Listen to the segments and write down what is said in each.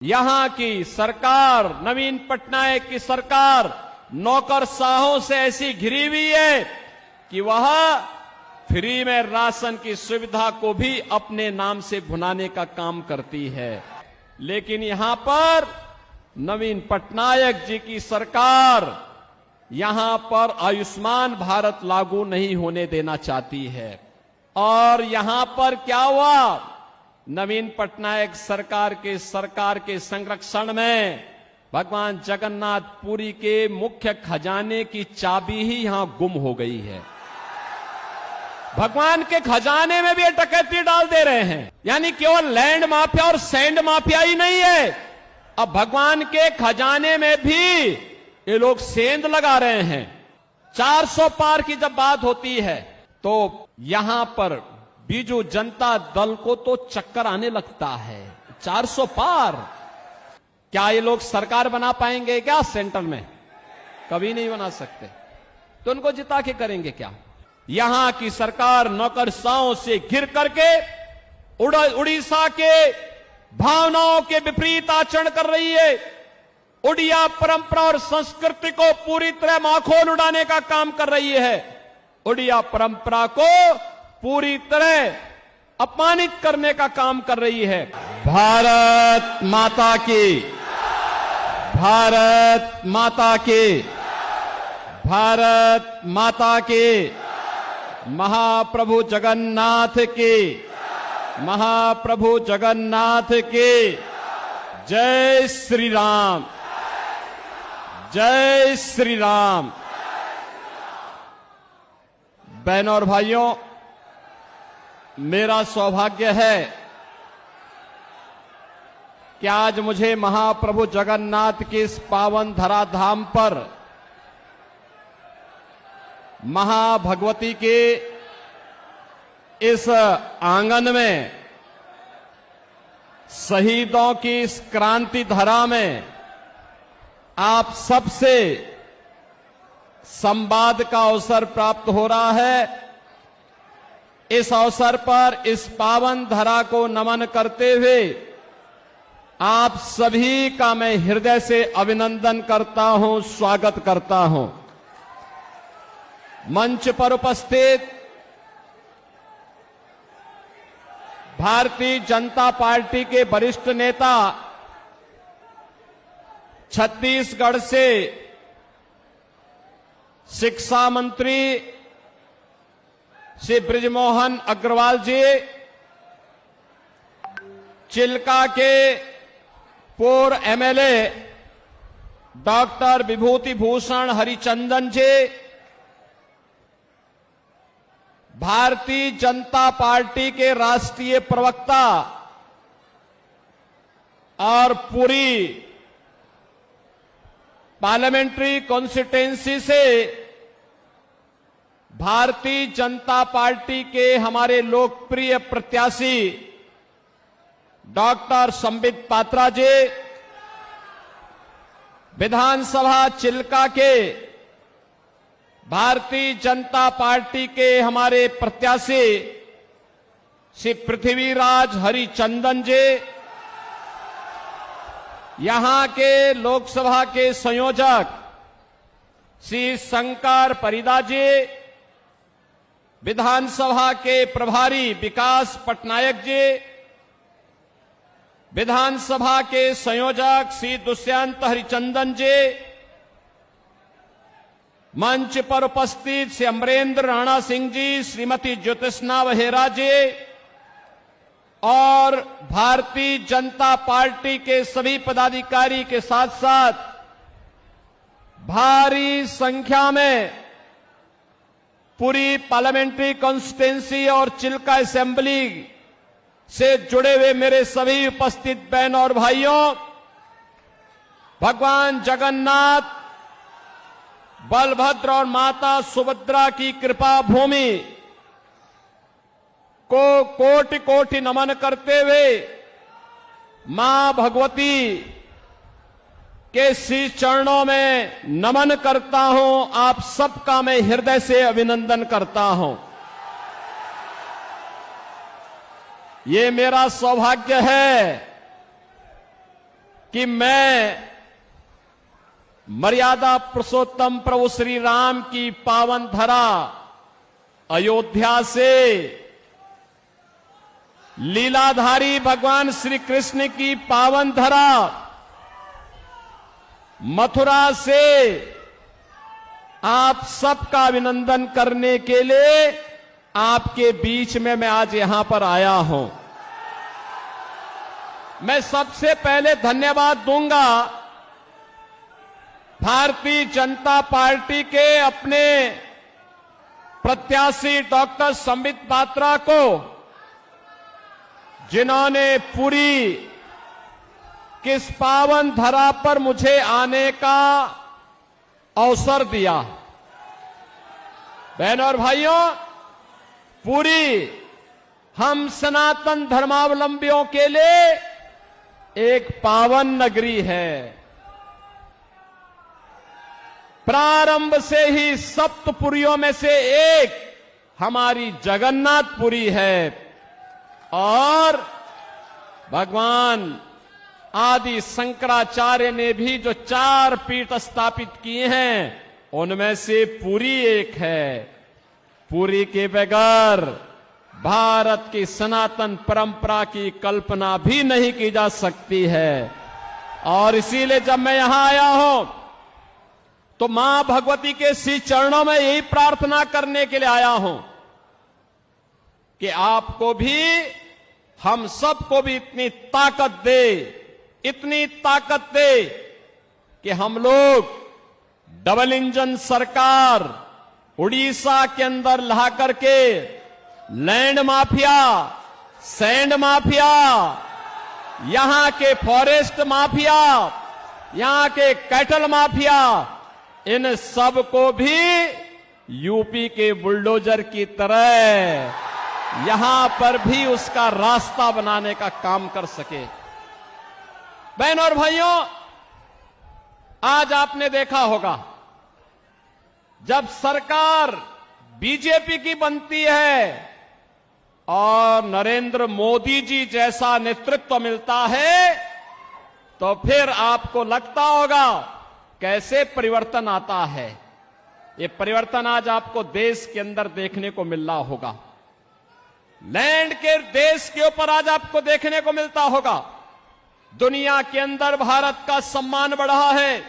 यहां की सरकार, नवीन पटनायक की सरकार नौकरशाहों से ऐसी घिरी हुई है कि वह फ्री में राशन की सुविधा को भी अपने नाम से भुनाने का काम करती है। लेकिन यहां पर नवीन पटनायक जी की सरकार यहां पर आयुष्मान भारत लागू नहीं होने देना चाहती है। और यहां पर क्या हुआ, नवीन पटनायक सरकार के संरक्षण में भगवान जगन्नाथ पुरी के मुख्य खजाने की चाबी ही यहां गुम हो गई है। भगवान के खजाने में भी ये डकैती डाल दे रहे हैं। यानी केवल लैंड माफिया और सैंड माफिया ही नहीं है, अब भगवान के खजाने में भी ये लोग सेंध लगा रहे हैं। 400 पार की जब बात होती है तो यहां पर बीजू जनता दल को तो चक्कर आने लगता है। 400 पार, क्या ये लोग सरकार बना पाएंगे क्या सेंटर में? कभी नहीं बना सकते। तो उनको जिता के करेंगे क्या? यहां की सरकार नौकरशाहों से घिर करके उड़ीसा के भावनाओं के विपरीत आचरण कर रही है। उड़िया परंपरा और संस्कृति को पूरी तरह माखोल उड़ाने का काम कर रही है। उड़िया परंपरा को पूरी तरह अपमानित करने का काम कर रही है। भारत माता की, भारत माता की, भारत माता की, महाप्रभु जगन्नाथ की, महाप्रभु जगन्नाथ की जय श्री राम, जय श्री राम। बहनों और भाइयों, मेरा सौभाग्य है कि आज मुझे महाप्रभु जगन्नाथ के इस पावन धराधाम पर महाभगवती के इस आंगन में शहीदों की इस क्रांति धरा में आप सबसे संवाद का अवसर प्राप्त हो रहा है। इस अवसर पर इस पावन धरा को नमन करते हुए आप सभी का मैं हृदय से अभिनंदन करता हूं, स्वागत करता हूं। मंच पर उपस्थित भारतीय जनता पार्टी के वरिष्ठ नेता, छत्तीसगढ़ से शिक्षा मंत्री श्री बृजमोहन अग्रवाल जी, चिल्का के पूर्व एमएलए डॉक्टर विभूति भूषण हरिचंदन जी, भारतीय जनता पार्टी के राष्ट्रीय प्रवक्ता और पूरी पार्लियामेंट्री कॉन्स्टिट्यूएंसी से भारतीय जनता पार्टी के हमारे लोकप्रिय प्रत्याशी डॉक्टर संबित पात्रा जी, विधानसभा चिल्का के भारतीय जनता पार्टी के हमारे प्रत्याशी श्री पृथ्वीराज हरिचंदन जी, यहां के लोकसभा के संयोजक श्री शंकर परिदा जी, विधानसभा के प्रभारी विकास पटनायक जी, विधानसभा के संयोजक श्री दुष्यंत हरिचंदन जी, मंच पर उपस्थित श्री अमरेंद्र राणा सिंह जी, श्रीमती ज्योतिष्ना वहेरा जी और भारतीय जनता पार्टी के सभी पदाधिकारी के साथ साथ भारी संख्या में पूरी पार्लियामेंट्री कॉन्स्टिट्यूएंसी और चिल्का असेंबली से जुड़े हुए मेरे सभी उपस्थित बहनों और भाइयों, भगवान जगन्नाथ, बलभद्र और माता सुभद्रा की कृपा भूमि को कोटि कोटि नमन करते हुए मां भगवती के श्री चरणों में नमन करता हूं। आप सबका मैं हृदय से अभिनंदन करता हूं। ये मेरा सौभाग्य है कि मैं मर्यादा पुरुषोत्तम प्रभु श्री राम की पावन धरा अयोध्या से लीलाधारी भगवान श्री कृष्ण की पावन धरा मथुरा से आप सबका अभिनंदन करने के लिए आपके बीच में मैं आज यहां पर आया हूं। मैं सबसे पहले धन्यवाद दूंगा भारतीय जनता पार्टी के अपने प्रत्याशी डॉक्टर संबित पात्रा को, जिन्होंने पूरी किस पावन धरा पर मुझे आने का अवसर दिया। बहनों और भाइयों, पूरी हम सनातन धर्मावलंबियों के लिए एक पावन नगरी है। प्रारंभ से ही सप्तपुरियों में से एक हमारी जगन्नाथपुरी है और भगवान आदि शंकराचार्य ने भी जो 4 पीठ स्थापित किए हैं उनमें से पुरी एक है। पुरी के बगैर भारत की सनातन परंपरा की कल्पना भी नहीं की जा सकती है। और इसीलिए जब मैं यहां आया हूं तो मां भगवती के श्री चरणों में यही प्रार्थना करने के लिए आया हूं कि आपको भी, हम सबको भी इतनी ताकत दे, इतनी ताकत दे कि हम लोग डबल इंजन सरकार उड़ीसा के अंदर ला करके लैंड माफिया, सैंड माफिया, यहां के फॉरेस्ट माफिया, यहां के कैटल माफिया, इन सब को भी यूपी के बुलडोजर की तरह यहां पर भी उसका रास्ता बनाने का काम कर सके। बहनों और भाइयों, आज आपने देखा होगा जब सरकार बीजेपी की बनती है और नरेंद्र मोदी जी जैसा नेतृत्व मिलता है तो फिर आपको लगता होगा कैसे परिवर्तन आता है। ये परिवर्तन आज आपको देश के अंदर देखने को मिल रहा होगा। लैंड के देश के ऊपर आज आपको देखने को मिलता होगा। दुनिया के अंदर भारत का सम्मान बढ़ा है,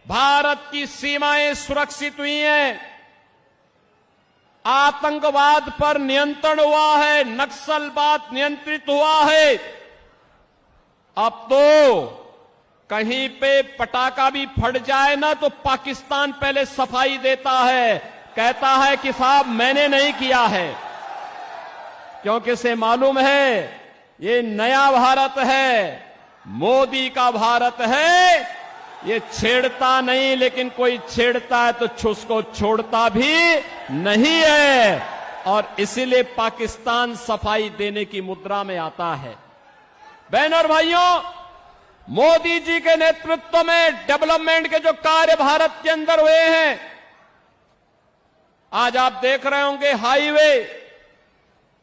भारत की सीमाएं सुरक्षित हुई हैं, आतंकवाद पर नियंत्रण हुआ है, नक्सलवाद नियंत्रित हुआ है। अब तो कहीं पे पटाखा भी फट जाए ना तो पाकिस्तान पहले सफाई देता है, कहता है कि साहब मैंने नहीं किया है, क्योंकि इसे मालूम है ये नया भारत है, मोदी का भारत है। ये छेड़ता नहीं, लेकिन कोई छेड़ता है तो उसको छोड़ता भी नहीं है और इसीलिए पाकिस्तान सफाई देने की मुद्रा में आता है। बहनों और भाइयों, मोदी जी के नेतृत्व में डेवलपमेंट के जो कार्य भारत के अंदर हुए हैं, आज आप देख रहे होंगे हाईवे,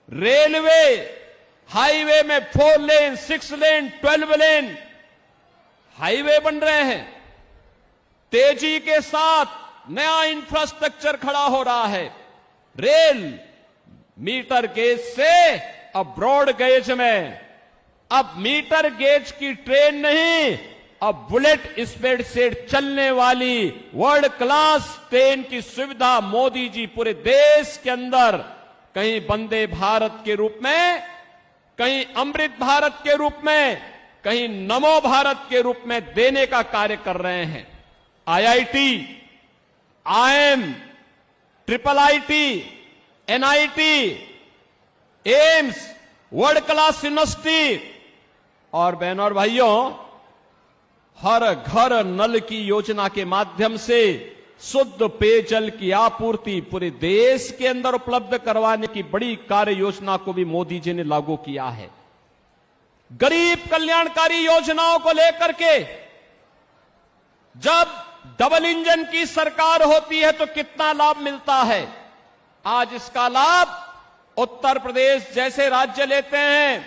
रेलवे, हाईवे में 4 लेन, 6 लेन, 12 लेन हाईवे बन रहे हैं। तेजी के साथ नया इंफ्रास्ट्रक्चर खड़ा हो रहा है। रेल मीटर गेज से अब ब्रॉड गेज में, अब मीटर गेज की ट्रेन नहीं, अब बुलेट स्पीड से चलने वाली वर्ल्ड क्लास ट्रेन की सुविधा मोदी जी पूरे देश के अंदर, कहीं वंदे भारत के रूप में, कहीं अमृत भारत के रूप में, कहीं नमो भारत के रूप में देने का कार्य कर रहे हैं। IIT, IIM, triple IT, NIT, AIIMS, world class university और बहनों और भाइयों, हर घर नल की योजना के माध्यम से शुद्ध पेयजल की आपूर्ति पूरे देश के अंदर उपलब्ध करवाने की बड़ी कार्य योजना को भी मोदी जी ने लागू किया है। गरीब कल्याणकारी योजनाओं को लेकर के जब डबल इंजन की सरकार होती है तो कितना लाभ मिलता है। आज इसका लाभ उत्तर प्रदेश जैसे राज्य लेते हैं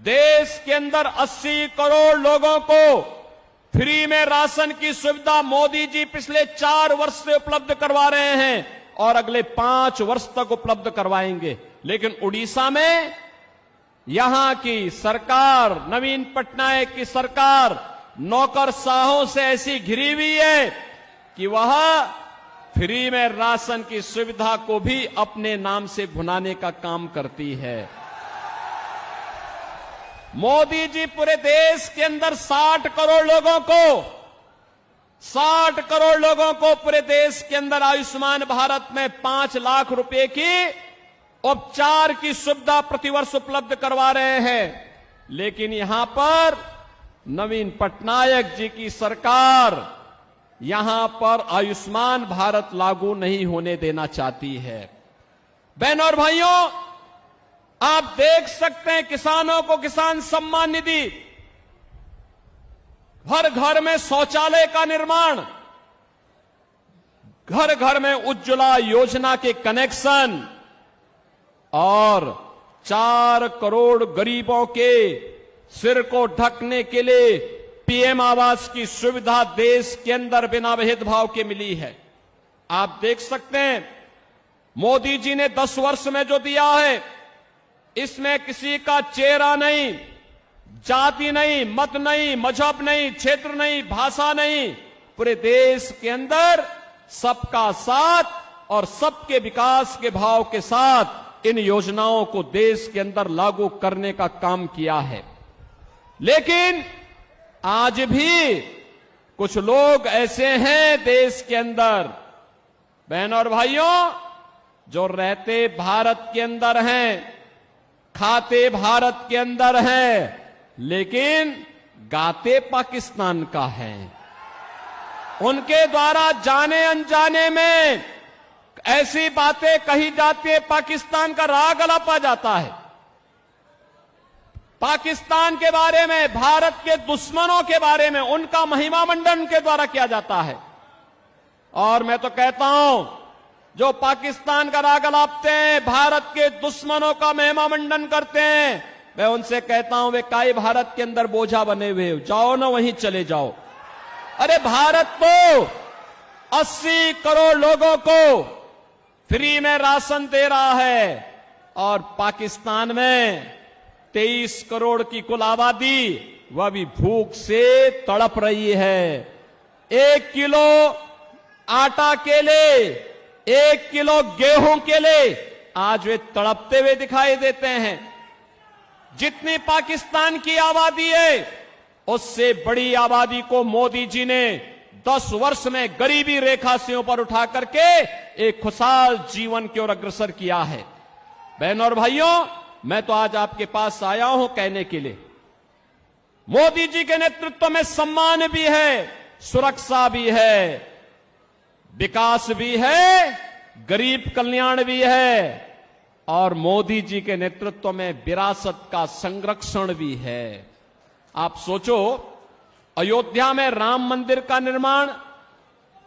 देश के अंदर 80 करोड़ लोगों को फ्री में राशन की सुविधा मोदी जी पिछले 4 वर्ष से उपलब्ध करवा रहे हैं और अगले 5 वर्ष तक उपलब्ध करवाएंगे। लेकिन उड़ीसा में यहां की सरकार, नवीन पटनायक की सरकार, नौकरशाहों से ऐसी घिरी हुई है कि वह फ्री में राशन की सुविधा को भी अपने नाम से भुनाने का काम करती है। मोदी जी पूरे देश के अंदर 60 करोड़ लोगों को पूरे देश के अंदर आयुष्मान भारत में 5 लाख रुपए की उपचार की सुविधा प्रतिवर्ष उपलब्ध करवा रहे हैं। लेकिन यहां पर नवीन पटनायक जी की सरकार यहां पर आयुष्मान भारत लागू नहीं होने देना चाहती है। बहनों और भाइयों, आप देख सकते हैं किसानों को किसान सम्मान निधि, हर घर में शौचालय का निर्माण, घर घर में उज्ज्वला योजना के कनेक्शन और 4 करोड़ गरीबों के सिर को ढकने के लिए पीएम आवास की सुविधा देश के अंदर बिना भेदभाव के मिली है। आप देख सकते हैं मोदी जी ने 10 वर्ष में जो दिया है, इसमें किसी का चेहरा नहीं, जाति नहीं, मत नहीं, मजहब नहीं, क्षेत्र नहीं, भाषा नहीं, पूरे देश के अंदर सबका साथ और सबके विकास के भाव के साथ इन योजनाओं को देश के अंदर लागू करने का काम किया है। लेकिन आज भी कुछ लोग ऐसे हैं देश के अंदर, बहनों और भाइयों, जो रहते भारत के अंदर हैं, खाते भारत के अंदर हैं, लेकिन गाते पाकिस्तान का है। उनके द्वारा जाने अनजाने में ऐसी बातें कही जाती है, पाकिस्तान का राग अलापा जाता है। पाकिस्तान के बारे में, भारत के दुश्मनों के बारे में उनका महिमा मंडन के द्वारा किया जाता है। और मैं तो कहता हूं, जो पाकिस्तान का राग अलापते हैं, भारत के दुश्मनों का महिमा मंडन करते हैं, मैं उनसे कहता हूं वे काई भारत के अंदर बोझा बने हुए हो, जाओ ना वहीं चले जाओ। अरे भारत तो 80 करोड़ लोगों को फ्री में राशन दे रहा है और पाकिस्तान में 23 करोड़ की कुल आबादी वह भी भूख से तड़प रही है। 1 किलो आटा के लिए, 1 किलो गेहूं के लिए आज वे तड़पते हुए दिखाई देते हैं। जितनी पाकिस्तान की आबादी है, उससे बड़ी आबादी को मोदी जी ने 10 वर्ष में गरीबी रेखा से ऊपर उठा करके एक खुशहाल जीवन की ओर अग्रसर किया है। बहनों और भाइयों, मैं तो आज आपके पास आया हूं कहने के लिए, मोदी जी के नेतृत्व में सम्मान भी है, सुरक्षा भी है, विकास भी है, गरीब कल्याण भी है और मोदी जी के नेतृत्व में विरासत का संरक्षण भी है। आप सोचो, अयोध्या में राम मंदिर का निर्माण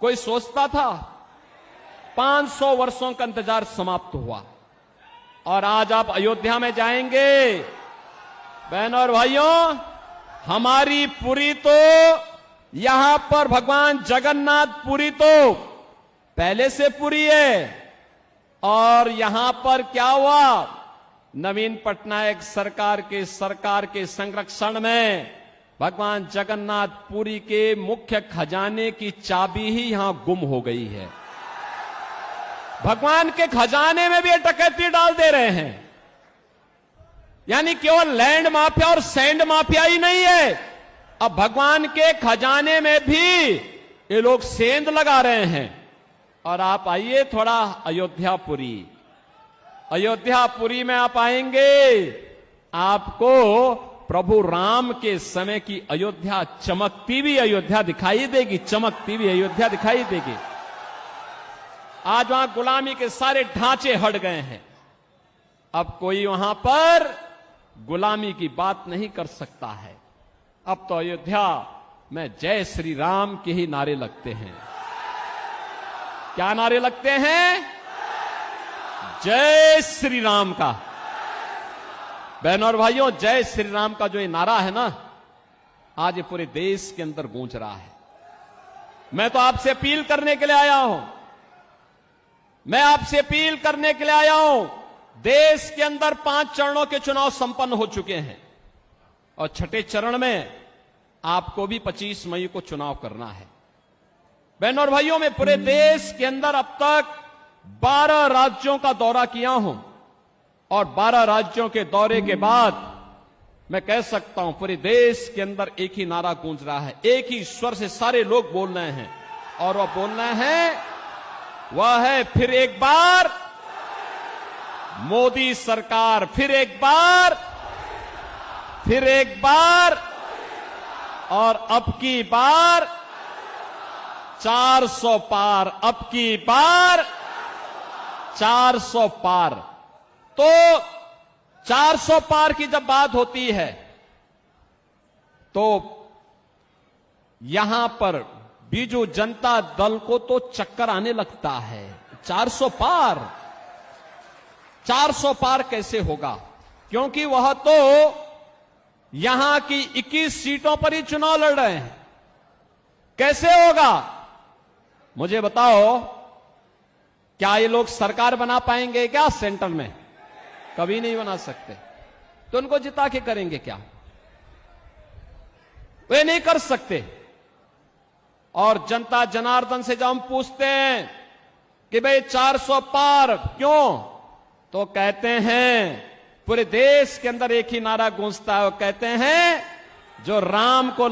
कोई सोचता था? 500 वर्षों का इंतजार समाप्त हुआ और आज आप अयोध्या में जाएंगे, बहनों और भाइयों, हमारी पुरी तो यहां पर भगवान जगन्नाथ पुरी तो पहले से पुरी है। और यहां पर क्या हुआ, नवीन पटनायक सरकार के संरक्षण में भगवान जगन्नाथ पुरी के मुख्य खजाने की चाबी ही यहां गुम हो गई है। भगवान के खजाने में भी ये डकैती डाल दे रहे हैं। यानी केवल लैंड माफिया और सैंड माफिया ही नहीं है, अब भगवान के खजाने में भी ये लोग सेंध लगा रहे हैं। और आप आइए थोड़ा अयोध्यापुरी में आप आएंगे, आपको प्रभु राम के समय की अयोध्या, चमकती हुई अयोध्या दिखाई देगी, चमकती हुई अयोध्या दिखाई देगी। आज वहां गुलामी के सारे ढांचे हट गए हैं, अब कोई वहां पर गुलामी की बात नहीं कर सकता है। अब तो अयोध्या में जय श्री राम के ही नारे लगते हैं। क्या नारे लगते हैं? जय श्री राम का। बहनों और भाइयों, जय श्री राम का जो ये नारा है ना, आज ये पूरे देश के अंदर गूंज रहा है। मैं तो आपसे अपील करने के लिए आया हूं, मैं आपसे अपील करने के लिए आया हूं। देश के अंदर 5 चरणों के चुनाव संपन्न हो चुके हैं और छठे चरण में आपको भी 25 मई को चुनाव करना है। बहनों और भाइयों, मैं पूरे देश के अंदर अब तक 12 राज्यों का दौरा किया हूं और 12 राज्यों के दौरे के बाद मैं कह सकता हूं पूरे देश के अंदर एक ही नारा गूंज रहा है, एक ही स्वर से सारे लोग बोल रहे हैं और वह बोलना है, वह है फिर एक बार मोदी सरकार, फिर एक बार और अब की बार 400 पार, अब की बार 400 पार। तो 400 पार की जब बात होती है तो यहां पर बीजू जनता दल को तो चक्कर आने लगता है। 400 पार कैसे होगा, क्योंकि वह तो यहां की 21 सीटों पर ही चुनाव लड़ रहे हैं। कैसे होगा मुझे बताओ, क्या ये लोग सरकार बना पाएंगे क्या सेंटर में? कभी नहीं बना सकते। तो उनको जिता के करेंगे क्या? वे नहीं कर सकते। और जनता जनार्दन से जब हम पूछते हैं कि भाई 400 पार क्यों, तो कहते हैं पूरे देश के अंदर एक ही नारा गूंजता है, वो कहते हैं जो राम को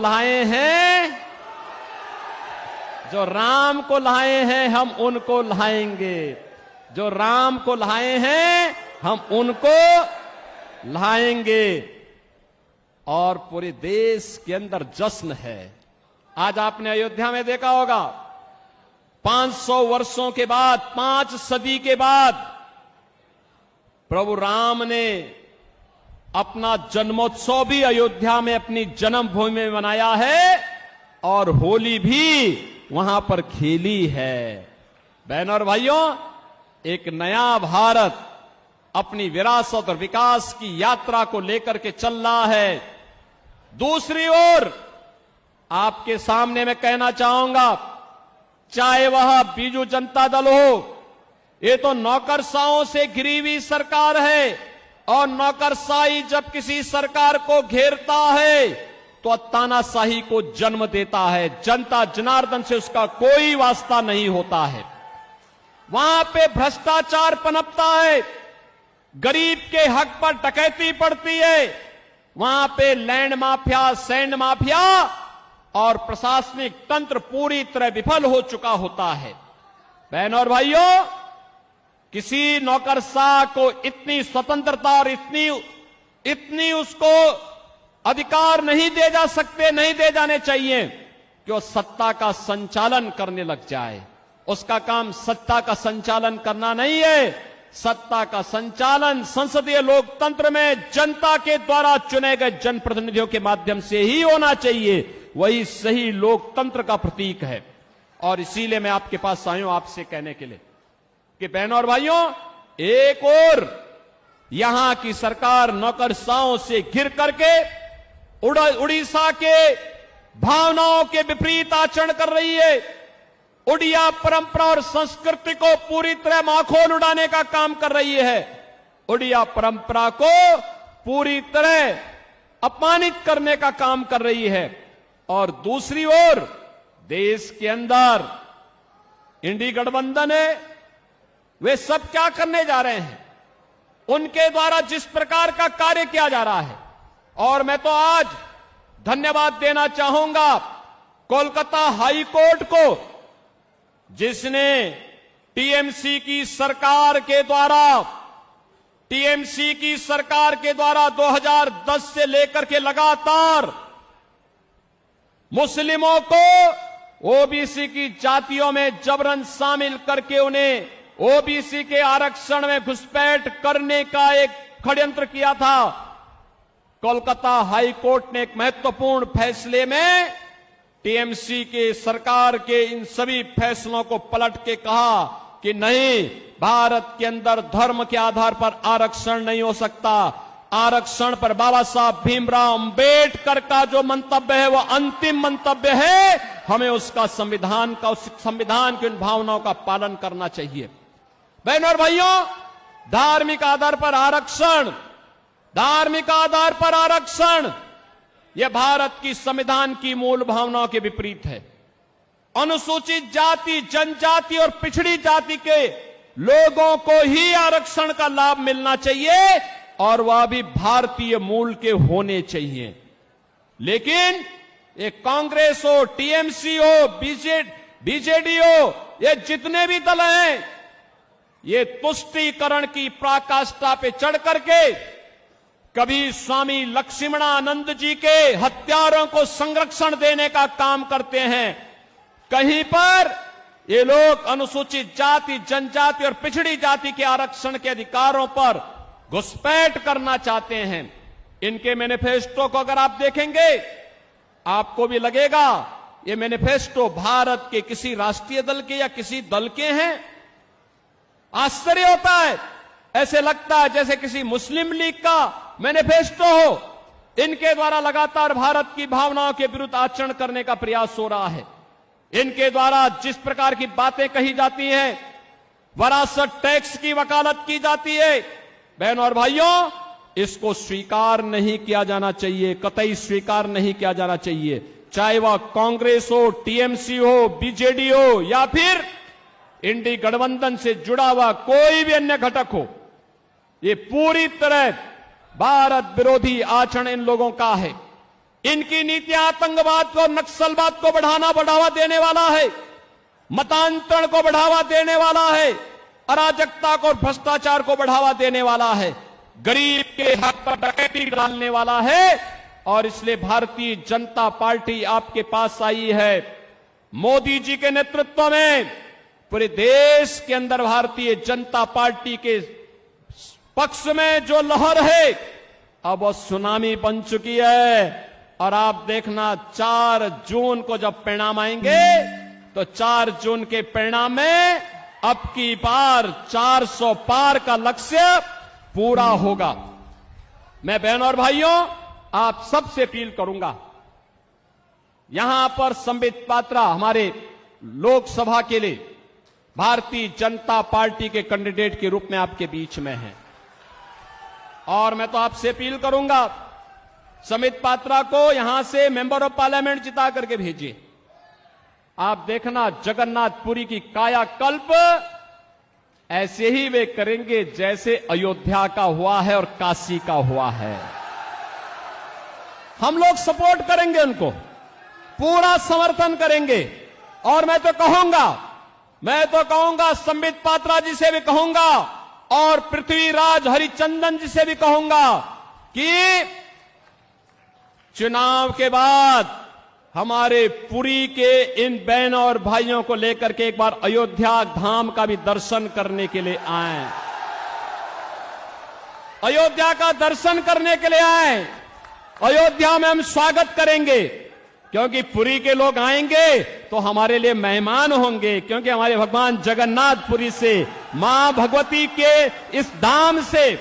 लाए हैं हम उनको लाएंगे, जो राम को लाए हैं हम उनको लाएंगे। और पूरे देश के अंदर जश्न है। आज आपने अयोध्या में देखा होगा, 500 वर्षों के बाद, 5 सदी के बाद प्रभु राम ने अपना जन्मोत्सव भी अयोध्या में अपनी जन्मभूमि में मनाया है और होली भी वहां पर खेली है। बहनों और भाइयों, एक नया भारत अपनी विरासत और विकास की यात्रा को लेकर के चल रहा है। दूसरी ओर आपके सामने मैं कहना चाहूंगा, चाहे वह बीजू जनता दल हो, ये तो नौकरशाहों से घिरी हुई सरकार है और नौकरशाही जब किसी सरकार को घेरता है तो तानाशाही को जन्म देता है। जनता जनार्दन से उसका कोई वास्ता नहीं होता है। वहां पे भ्रष्टाचार पनपता है, गरीब के हक पर डकैती पड़ती है, वहां पे लैंड माफिया, सैंड माफिया और प्रशासनिक तंत्र पूरी तरह विफल हो चुका होता है। बहनों और भाइयों, किसी नौकरशाह को इतनी स्वतंत्रता और इतनी उसको अधिकार नहीं दे जाने चाहिए कि वो सत्ता का संचालन करने लग जाए। उसका काम सत्ता का संचालन करना नहीं है। सत्ता का संचालन संसदीय लोकतंत्र में जनता के द्वारा चुने गए जनप्रतिनिधियों के माध्यम से ही होना चाहिए। वही सही लोकतंत्र का प्रतीक है। और इसीलिए मैं आपके पास आया हूं आपसे कहने के लिए कि बहनों और भाइयों, एक और यहां की सरकार नौकरशाहों से घिर करके उड़ीसा के भावनाओं के विपरीत आचरण कर रही है। उड़िया परंपरा और संस्कृति को पूरी तरह माखोल उड़ाने का काम कर रही है। उड़िया परंपरा को पूरी तरह अपमानित करने का काम कर रही है। और दूसरी ओर देश के अंदर इंडी गठबंधन है, वे सब क्या करने जा रहे हैं? उनके द्वारा जिस प्रकार का कार्य किया जा रहा है, और मैं तो आज धन्यवाद देना चाहूंगा कोलकाता हाई कोर्ट को, जिसने टीएमसी की सरकार के द्वारा 2010 से लेकर के लगातार मुस्लिमों को ओबीसी की जातियों में जबरन शामिल करके उन्हें ओबीसी के आरक्षण में घुसपैठ करने का एक षड्यंत्र किया था। कोलकाता हाई कोर्ट ने एक महत्वपूर्ण फैसले में टीएमसी के सरकार के इन सभी फैसलों को पलट के कहा कि नहीं, भारत के अंदर धर्म के आधार पर आरक्षण नहीं हो सकता। आरक्षण पर बाबा साहब भीमराव अंबेडकर का जो मंतव्य है वो अंतिम मंतव्य है। हमें उसका संविधान की उन भावनाओं का पालन करना चाहिए। बहनों और भाइयों, धार्मिक आधार पर आरक्षण यह भारत की संविधान की मूल भावनाओं के विपरीत है। अनुसूचित जाति, जनजाति और पिछड़ी जाति के लोगों को ही आरक्षण का लाभ मिलना चाहिए और वह भी भारतीय मूल के होने चाहिए। लेकिन ये कांग्रेस हो, टीएमसी हो, बीजेडी हो, ये जितने भी दल हैं, ये तुष्टीकरण की पराकाष्ठा पे चढ़ करके कभी स्वामी लक्ष्मणानंद जी के हत्यारों को संरक्षण देने का काम करते हैं, कहीं पर ये लोग अनुसूचित जाति, जनजाति और पिछड़ी जाति के आरक्षण के अधिकारों पर घुसपैठ करना चाहते हैं। इनके मैनिफेस्टो को अगर आप देखेंगे आपको भी लगेगा ये मैनिफेस्टो भारत के किसी राष्ट्रीय दल के या किसी दल के हैं। आश्चर्य होता है, ऐसे लगता है जैसे किसी मुस्लिम लीग का मैनिफेस्टो हो। इनके द्वारा लगातार भारत की भावनाओं के विरुद्ध आचरण करने का प्रयास हो रहा है। इनके द्वारा जिस प्रकार की बातें कही जाती हैं, वरासत टैक्स की वकालत की जाती है, बहनों और भाइयों, इसको स्वीकार नहीं किया जाना चाहिए, कतई स्वीकार नहीं किया जाना चाहिए। चाहे वह कांग्रेस हो, टीएमसी हो, बीजेडी हो या फिर इंडी गठबंधन से जुड़ा हुआ कोई भी अन्य घटक हो, ये पूरी तरह भारत विरोधी आचरण इन लोगों का है। इनकी नीतियां आतंकवाद को, नक्सलवाद को बढ़ावा देने वाला है, मतांतरण को बढ़ावा देने वाला है, अराजकता को, भ्रष्टाचार को बढ़ावा देने वाला है, गरीब के हक पर डकैती डालने वाला है। और इसलिए भारतीय जनता पार्टी आपके पास आई है। मोदी जी के नेतृत्व में पूरे देश के अंदर भारतीय जनता पार्टी के पक्ष में जो लहर है अब वो सुनामी बन चुकी है। और आप देखना 4 जून को जब परिणाम आएंगे तो 4 जून के परिणाम में अब की बार 400 पार का लक्ष्य पूरा होगा। मैं बहनों और भाइयों आप सबसे अपील करूंगा, यहां पर संबित पात्रा हमारे लोकसभा के लिए भारतीय जनता पार्टी के कैंडिडेट के रूप में आपके बीच में हैं और मैं तो आपसे अपील करूंगा संबित पात्रा को यहां से मेंबर ऑफ पार्लियामेंट जिता करके भेजिए। आप देखना जगन्नाथपुरी की कायाकल्प ऐसे ही वे करेंगे जैसे अयोध्या का हुआ है और काशी का हुआ है। हम लोग सपोर्ट करेंगे, उनको पूरा समर्थन करेंगे। और मैं तो कहूंगा संबित पात्रा जी से भी कहूंगा और पृथ्वीराज हरिचंदन जी से भी कहूंगा कि चुनाव के बाद हमारे पुरी के इन बहनों और भाइयों को लेकर के एक बार अयोध्या धाम का भी दर्शन करने के लिए आए, अयोध्या का दर्शन करने के लिए आए। अयोध्या में हम स्वागत करेंगे क्योंकि पुरी के लोग आएंगे तो हमारे लिए मेहमान होंगे, क्योंकि हमारे भगवान जगन्नाथपुरी से, मां भगवती के इस धाम से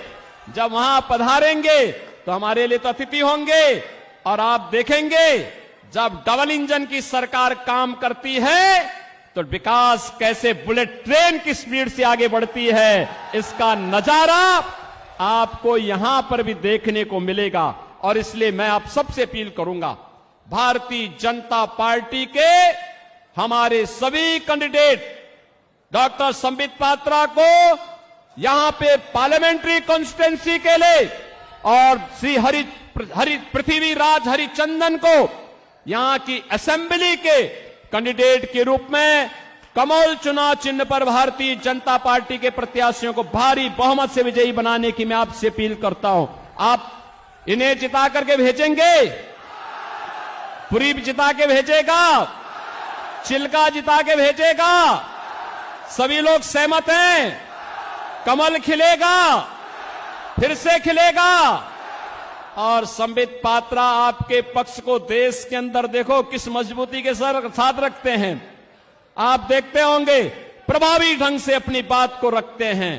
जब वहां पधारेंगे तो हमारे लिए तो अतिथि होंगे। और आप देखेंगे जब डबल इंजन की सरकार काम करती है तो विकास कैसे बुलेट ट्रेन की स्पीड से आगे बढ़ती है, इसका नजारा आपको यहां पर भी देखने को मिलेगा। और इसलिए मैं आप सबसे अपील करूंगा, भारतीय जनता पार्टी के हमारे सभी कैंडिडेट डॉक्टर संबित पात्रा को यहां पे पार्लियामेंट्री कॉन्स्टिट्यूंसी के लिए और श्री पृथ्वीराज हरिचंदन को यहां की असेंबली के कैंडिडेट के रूप में कमल चुनाव चिन्ह पर भारतीय जनता पार्टी के प्रत्याशियों को भारी बहुमत से विजयी बनाने की मैं आपसे अपील करता हूं। आप इन्हें जिता करके भेजेंगे, पुरी जिता के भेजेगा, चिल्का जिता के भेजेगा, सभी लोग सहमत हैं, कमल खिलेगा, फिर से खिलेगा। और संबित पात्रा आपके पक्ष को देश के अंदर देखो किस मजबूती के साथ रखते हैं। आप देखते होंगे प्रभावी ढंग से अपनी बात को रखते हैं।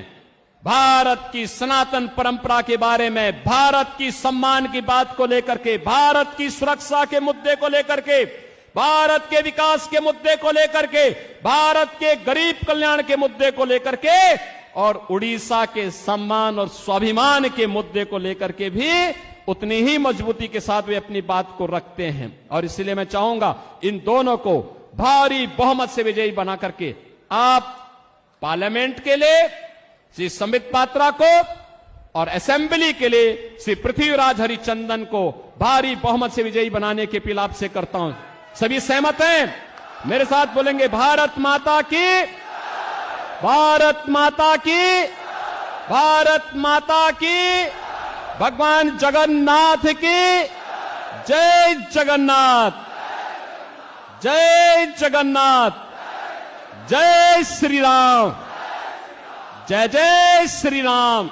भारत की सनातन परंपरा के बारे में, भारत की सम्मान की बात को लेकर के, भारत की सुरक्षा के मुद्दे को लेकर के, भारत के विकास के मुद्दे को लेकर के, भारत के गरीब कल्याण के मुद्दे को लेकर के और उड़ीसा के सम्मान और स्वाभिमान के मुद्दे को लेकर के भी उतनी ही मजबूती के साथ वे अपनी बात को रखते हैं। और इसलिए मैं चाहूंगा इन दोनों को भारी बहुमत से विजयी बना करके आप पार्लियामेंट के लिए श्री संबित पात्रा को और असेंबली के लिए श्री पृथ्वीराज हरिचंदन को भारी बहुमत से विजयी बनाने की अपील आपसे करता हूं। सभी सहमत हैं? मेरे साथ बोलेंगे भारत माता की, भारत माता की, भारत माता की, भगवान जगन्नाथ की जय जगन्नाथ, जय जगन्नाथ, जय श्री राम, जय जय श्री राम।